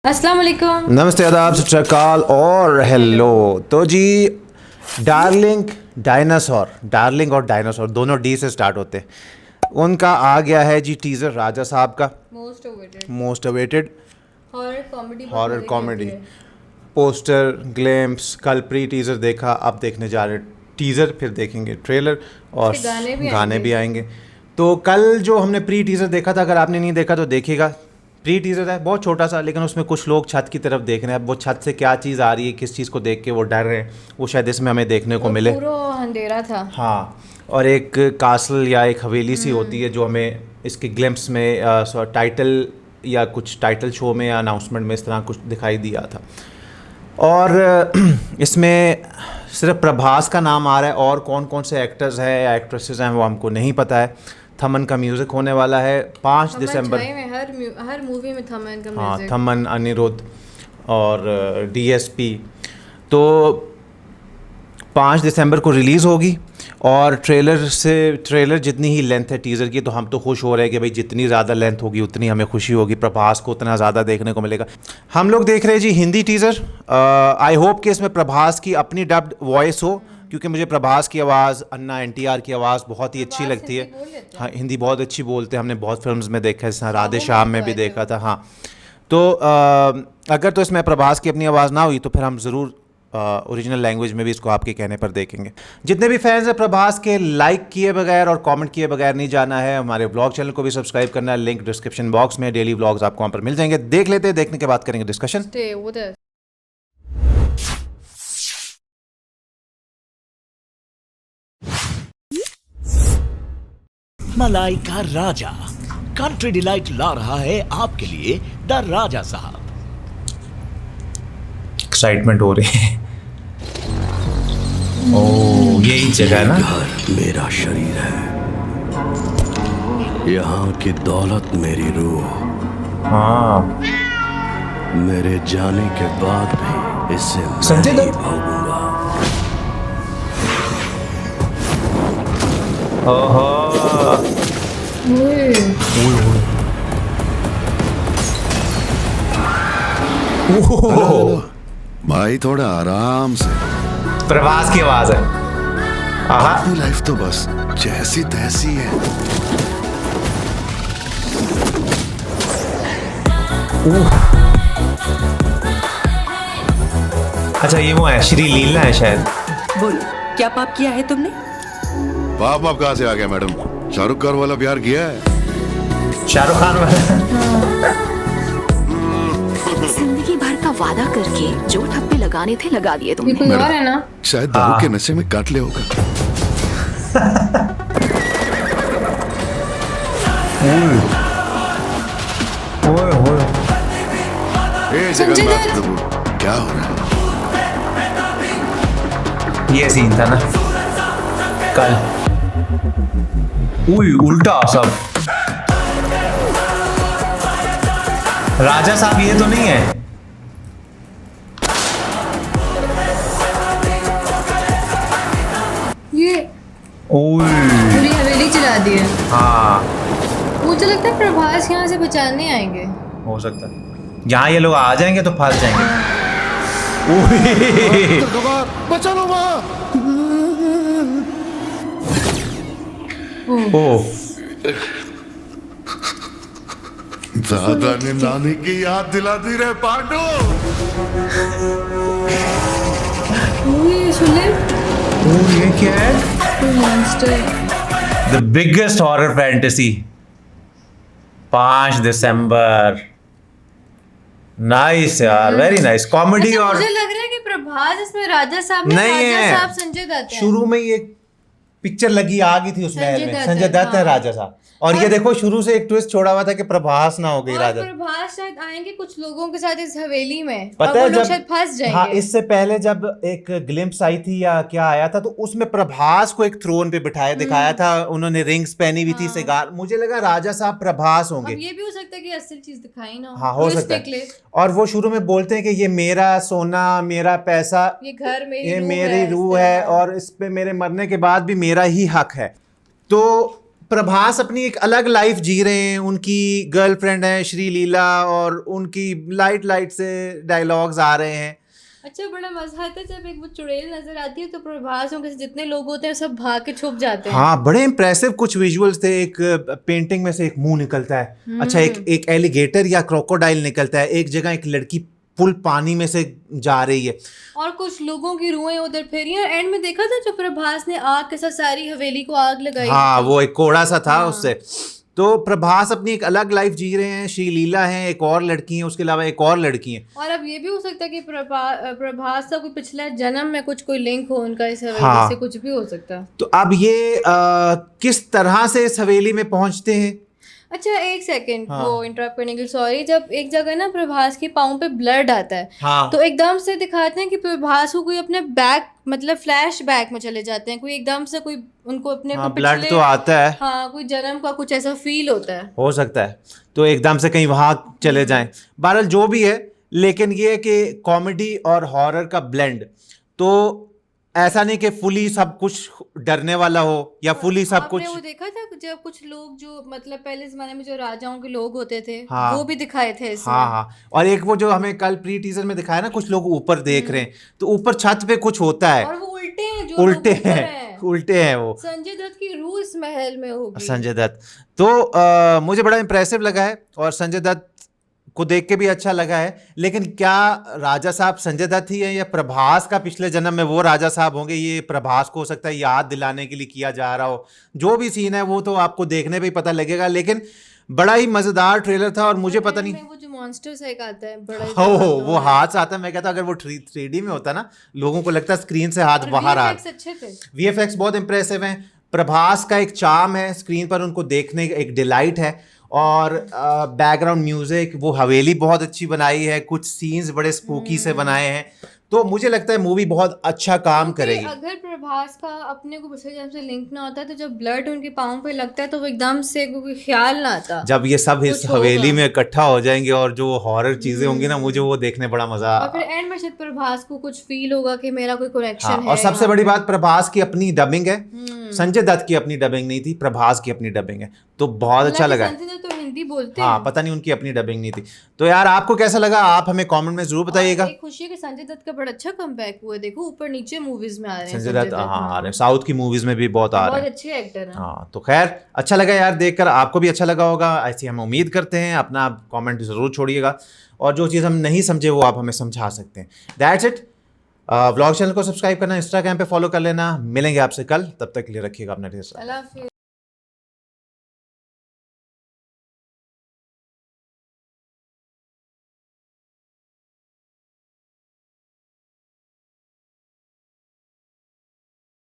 अस्सलाम वालेकुम। नमस्ते, आदाब, सत श्री अकाल और हेलो। तो जी डार्लिंग और डायनासोर दोनों डी से स्टार्ट होते हैं। उनका आ गया है जी टीज़र राजा साहब का, most awaited horror comedy. Poster, glimpse, कल प्री टीज़र देखा, अब देखने जा रहे टीज़र, फिर देखेंगे ट्रेलर और गाने भी आएंगे। तो कल जो हमने प्री टीज़र देखा था, अगर आपने नहीं देखा तो देखिएगा। प्री टीज़र है बहुत छोटा सा, लेकिन उसमें कुछ लोग छत की तरफ देख रहे हैं। अब वो छत से क्या चीज़ आ रही है, किस चीज़ को देख के वो डर रहे हैं, वो शायद इसमें हमें देखने को मिले। पूरा अंधेरा था। हाँ, और एक कासल या एक हवेली सी होती है जो हमें इसके ग्लिम्प्स में टाइटल या कुछ टाइटल शो में या अनाउंसमेंट में इस तरह कुछ दिखाई दिया था। और इसमें सिर्फ प्रभास का नाम आ रहा है, और कौन कौन से एक्टर्स हैं या एक्ट्रेसेस हैं वो हमको नहीं पता है। थमन का म्यूज़िक होने वाला है 5 दिसंबर। हर मूवी में थमन का हाँ, म्यूजिक। थमन, अनिरुद्ध और डीएसपी। तो 5 दिसंबर को रिलीज़ होगी। और ट्रेलर जितनी ही लेंथ है टीज़र की, तो हम तो खुश हो रहे हैं कि भाई जितनी ज़्यादा लेंथ होगी उतनी हमें खुशी होगी, प्रभास को उतना ज़्यादा देखने को मिलेगा। हम लोग देख रहे हैं जी हिंदी टीज़र। आई होप कि इसमें प्रभास की अपनी डब्ड वॉइस हो, क्योंकि मुझे प्रभास की आवाज़, अन्ना एनटीआर की आवाज़ बहुत ही अच्छी लगती है। हाँ, हिंदी बहुत अच्छी बोलते हैं, हमने बहुत फिल्म्स में देखा है, जैसे राधे श्याम में भी देखा था। हाँ, तो अगर तो इसमें प्रभास की अपनी आवाज़ ना हुई तो फिर हम ज़रूर ओरिजिनल लैंग्वेज में भी इसको आपके कहने पर देखेंगे। जितने भी फैंस हैं प्रभास के, लाइक किए बगैर और कमेंट किए बगैर नहीं जाना है। हमारे व्लॉग चैनल को भी सब्सक्राइब करना है, लिंक डिस्क्रिप्शन बॉक्स में। डेली व्लॉग्स आपको वहाँ पर मिल जाएंगे, देख लेते हैं, देखने के बाद करेंगे डिस्कशन। मलाई का राजा कंट्री डिलाइट ला रहा है आपके लिए द राजा साहब। एक्साइटमेंट हो रही है। ओह, यही जगह है ना? घर मेरा शरीर है, यहाँ की दौलत मेरी रूह। हाँ, मेरे जाने के बाद भी इससे संजय मैं नहीं दत्त। भागूंगा। ओहो, हेलो, भाई थोड़ा आराम से। प्रभास की आवाज है। आहा, अपनी लाइफ तो बस जैसी तैसी है। अच्छा ये वो है, श्री लीला है शायद। बोलो, क्या पाप किया है तुमने? पाप आप कहाँ से आ गया मैडम? शाहरुख खान वाला प्यार किया है? शाहरुख खान वाला। जिंदगी भर का वादा करके जो ठप्पे लगाने थे लगा दिए तुमने। कोई और है ना? शायद दारू के नशे में काट ले होगा। ए जगन्नाथ प्रभु, क्या हो रहा है? ये सीन था ना कल। उल्टा सब। राजा साहब ये तो नहीं है? ये पूरी हवेली चला दी है। हाँ, मुझे लगता है प्रभास यहाँ से बचाने आएंगे। हो सकता है यहाँ ये लोग आ जाएंगे तो फंस जाएंगे। बचा लो वहाँ। ओह, दादा ने नानी की याद दिला दी रे पांडु। ये सुने? ये क्या है? Monster. The biggest horror fantasy, 5 December. Nice यार, वेरी नाइस। कॉमेडी। अच्छा, और मुझे लग रहा है कि प्रभास इसमें राजा साहब में, नहीं राजा है। साहब संजय दत्त है। शुरू में ही एक पिक्चर लगी आ गई थी उस महल में, संजय दत्त है हाँ। राजा साहब। और ये देखो शुरू से एक ट्विस्ट छोड़ा हुआ था कि प्रभास ना हो गई और राजा। प्रभास शायद आएंगे कुछ लोगों के साथ इस हवेली में, पता और है वो लोग जब शायद फंस जाएंगे। हाँ, इससे पहले जब एक ग्लिम्प्स आई थी या क्या आया था, तो उसमें प्रभास को एक थ्रोन पे बिठाया दिखाया था, उन्होंने रिंग्स पहनी हुई थी, सिगार। मुझे लगा राजा साहब प्रभास होंगे। अब ये भी हो सकता है कि असल चीज दिखाई ना हो। हाँ, हो सकता है। और वो शुरू में बोलते हैं कि ये मेरा सोना, मेरा पैसा, ये घर ये मेरी रूह है और इस पे मेरे मरने के बाद भी मेरा ही हक है। तो प्रभास अपनी एक अलग लाइफ जी रहे हैं, उनकी गर्लफ्रेंड है श्री लीला और उनकी लाइट लाइट से डायलॉग्स आ रहे हैं। अच्छा बड़ा मजा आता है जब एक वो चुड़ैल नजर आती है तो प्रभास के जितने लोग होते हैं सब भाग के छुप जाते हैं। हाँ, बड़े इंप्रेसिव कुछ विजुअल्स थे। एक पेंटिंग में से एक मुंह निकलता है, अच्छा एक एलिगेटर या क्रोकोडाइल निकलता है, एक जगह एक लड़की पुल पानी में से जा रही है और कुछ लोगों की रूहें उधर फिर रही हैं। एंड में देखा था जो प्रभास ने आग के साथ सारी हवेली को आग लगाई। हाँ, वो एक कोड़ा सा था उससे। तो प्रभास अपनी एक अलग लाइफ जी रहे हैं, श्री लीला है, एक और लड़की है, उसके अलावा एक और लड़की है। और अब ये भी हो सकता है कि प्रभास का कोई पिछला जन्म में कुछ कोई लिंक हो उनका इस हवेली हाँ। से, कुछ भी हो सकता है। तो अब ये किस तरह से इस हवेली में पहुंचते हैं। अच्छा एक सेकंड, वो इंटरप्ट करने के लिए सॉरी। जब एक जगह ना प्रभास के पाँव पे ब्लड आता है, हाँ। तो एकदम से दिखाते हैं कि प्रभास को कोई अपने बैक मतलब फ्लैश बैक में चले जाते हैं, कोई एकदम से कोई उनको अपने हाँ, कोई ब्लड तो आता है। हाँ, कोई जन्म का कुछ ऐसा फील होता है, हो सकता है तो एकदम से कहीं वहां चले जाएं। बहरहाल जो भी है, लेकिन ये है कि कॉमेडी और हॉरर का ब्लेंड, तो ऐसा नहीं कि फुली सब कुछ डरने वाला हो या फुली सब कुछ। आपने वो देखा था जब कुछ लोग जो मतलब पहले जमाने में जो राजाओं के लोग होते थे, हाँ। वो भी दिखाए थे इसमें। हाँ हाँ, और एक वो जो हमें कल प्री टीजर में दिखाया ना, कुछ लोग ऊपर देख रहे हैं, तो ऊपर छत पे कुछ होता है और वो उल्टे हैं, जो उल्टे लोग ऊपर हैं, उल्टे हैं वो। संजय दत्त की रूह इस महल में होगी। संजय दत्त तो मुझे बड़ा इंप्रेसिव लगा है और संजय दत्त को देख के भी अच्छा लगा है। लेकिन क्या राजा साहब संजय दत्त ही है या प्रभास का पिछले जन्म में वो राजा साहब होंगे, ये प्रभास को हो सकता है याद दिलाने के लिए किया जा रहा हो। जो भी सीन है वो तो आपको देखने पे ही पता लगेगा, लेकिन बड़ा ही मजेदार ट्रेलर था। और मुझे पता नहीं वो जो मॉन्स्टर सा एक आता है बड़ा वो हाथ से आता है, मैं कहता अगर वो 3D में होता ना, लोगों को लगता स्क्रीन से हाथ बाहर आ। अच्छे थे, VFX बहुत इंप्रेसिव हैं। प्रभास का एक चार्म है स्क्रीन पर, उनको देखने का एक डिलाइट है। और बैकग्राउंड म्यूजिक, वो हवेली बहुत अच्छी बनाई है, कुछ सीन्स बड़े स्पूकी से बनाए हैं। तो मुझे लगता है मूवी बहुत अच्छा काम करेगी। अगर प्रभास का अपने को पिछले जन्म से लिंक ना होता तो जब ब्लड उनके पाँव पे लगता है तो वो एकदम से कोई ख्याल ना आता। जब ये सब इस हवेली में इकट्ठा हो जाएंगे और जो हॉरर चीजें होंगी ना, मुझे वो देखने बड़ा मजा। और फिर एंड में शायद प्रभास को कुछ फील होगा कि मेरा कोई कनेक्शन है। और सबसे बड़ी बात, प्रभास की अपनी डबिंग है, संजय दत्त की अपनी डबिंग नहीं थी, प्रभास की अपनी डबिंग है, तो बहुत अच्छा लगा। संजय दत्त तो हिंदी बोलते हाँ, हैं। पता नहीं उनकी अपनी डबिंग नहीं थी। तो यार आपको कैसा लगा, आप हमें कमेंट में जरूर बताइएगा। एक खुशी है कि संजय दत्त का बड़ा अच्छा कमबैक हुआ है, देखो ऊपर नीचे मूवीज में आ रहे हैं संजय दत्त। हाँ, आ रहे हैं, साउथ की मूवीज में भी बहुत आ रहे हैं, बहुत अच्छे एक्टर हैं। हाँ। तो खैर अच्छा लगा यार देखकर, आपको भी अच्छा लगा होगा ऐसी हम उम्मीद करते हैं। अपना कमेंट जरूर छोड़िएगा और जो चीज़ हम नहीं समझे वो आप हमें समझा सकते हैं। That's it. व्लॉग चैनल को सब्सक्राइब करना, इंस्टाग्राम पे फॉलो कर लेना। मिलेंगे आपसे कल, तब तक के लिए रखिएगा अपना ढेर सारा। अल्लाह हाफिज़।